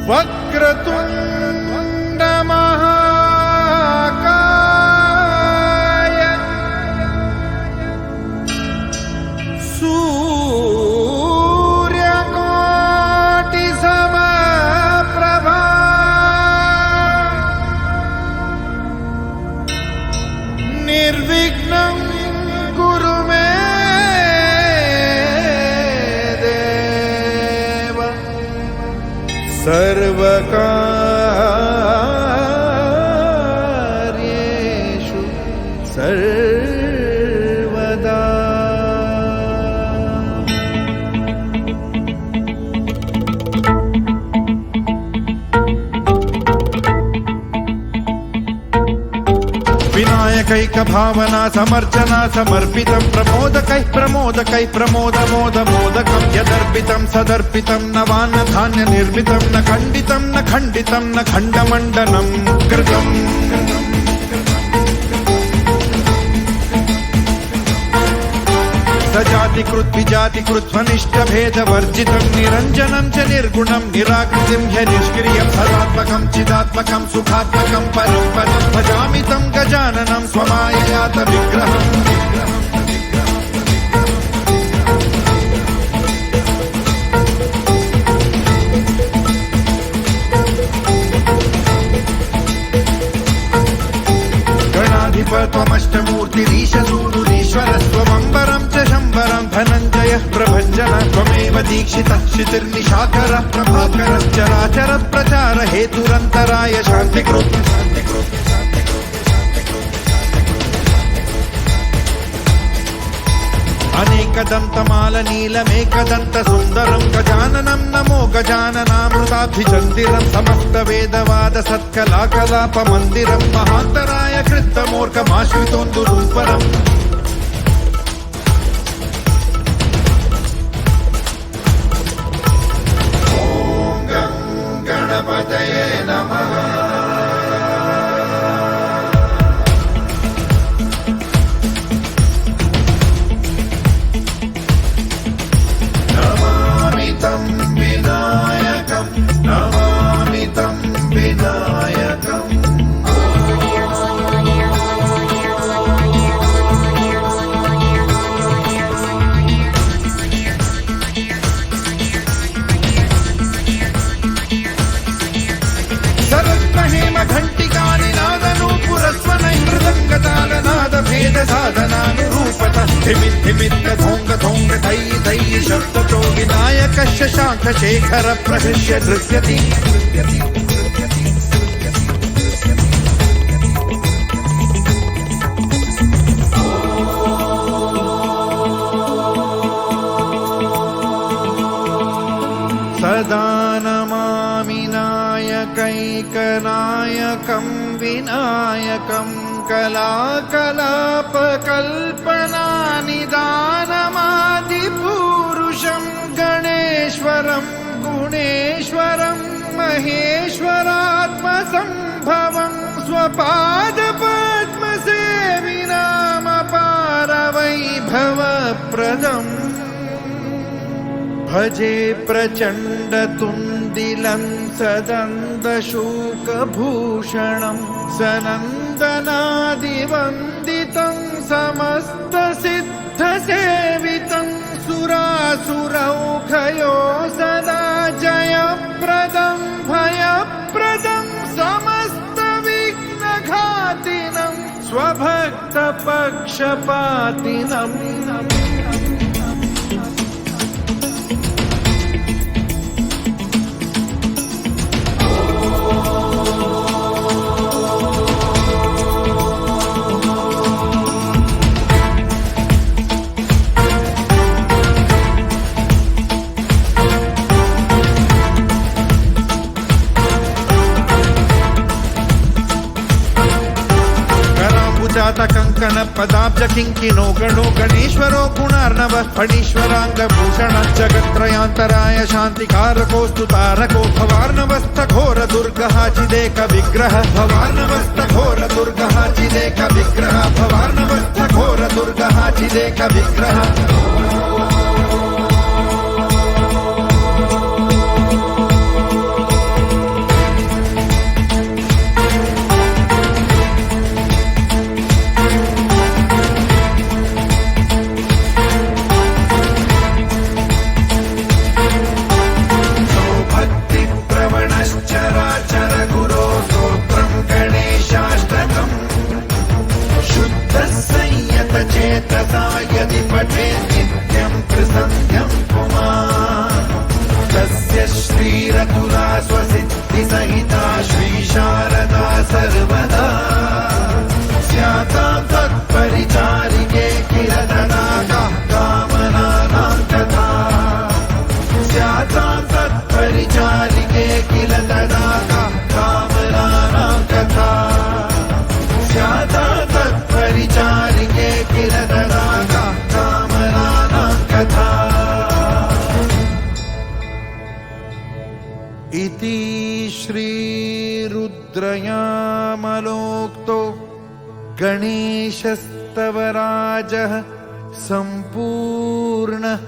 वक्रतुंड महाकाय सूर्यकोटि समप्रभा निर्विघ्नं कुरु मे देव सर्वकार्येषु सर्वदा। विनायकैक भावना समर्चना समर्पितं प्रमोदकै प्रमोदकै प्रमोदमोदमोदकं यदर्पितं सदर्पितं नवान्न धान्य निर्मितं न खण्डितं न खण्डितं न खण्डमण्डनं कृतम् सजातिकृत विजातिकृत स्वनिष्ठभेदवर्जितं निरञ्जनं च निर्गुणं निराकृतिं ह्यनिष्क्रियं सदात्मकं चिदात्मकं सुखात्मकं परं पदं भजामि तं गजाननं स्वमाययात विग्रहम्। गणाधिपत्वमष्टमूर्तिरीशसूनुरीश्वरस्त्वमम्बरं च शम्बरं धनञ्जयः प्रभञ्जनः त्वमेव दीक्षितः क्षितिर्निशाकरः प्रभाकरश्चराचर प्रचार हेतुरन्तराय शान्तिकृत्। अनेकदन्तमालनीलमेकदन्तसुन्दरं गजाननं नमो गजाननामृताभिचन्दिरं समस्तवेदवादसत्कलाकलापमन्दिरं महान्तराय कृत्तमूर्खमाश्रितोन्दुरूपरम्। ॐ गं गणपतये नमः। शब्दतो विनायकः शशाङ्कशेखर प्रहृष्य नृत्यति। सदा नमामि नायकैकनायकं विनायकं कलाकलापकल्पनानिदानमादिपुरुषं गणेश्वरं गुणेश्वरं महेश्वरात्मसम्भवं स्वपादपद्मसेविनामपारवैभवप्रदम् भजे प्रचण्डतुन्दिलं सदन्दशूकभूषणं सनन्दनादिवन्दितं समस्तसिद्धसेवितं सुरासुरौघयो सदा जयप्रदं भयप्रदं समस्तविघ्नघातिनं स्वभक्तपक्षपातिनम्। कंकण पदाब्ज किंकिनो गणो गणेश्वरो गुणार्णवः फणीश्वरांगभूषण जगत्त्रयान्तराय शान्तिकारकोऽस्तु तारको भवार्णवस्थघोर दुर्गः चिदेक विग्रह भवार्णवस्थघोर दुर्गः चिदेक विग्रह भवार्णवस्थघोर दुर्गः चिदेक विग्रह। इति श्रीरुद्रयामलोक्तो गणेशस्तवराजः सम्पूर्णः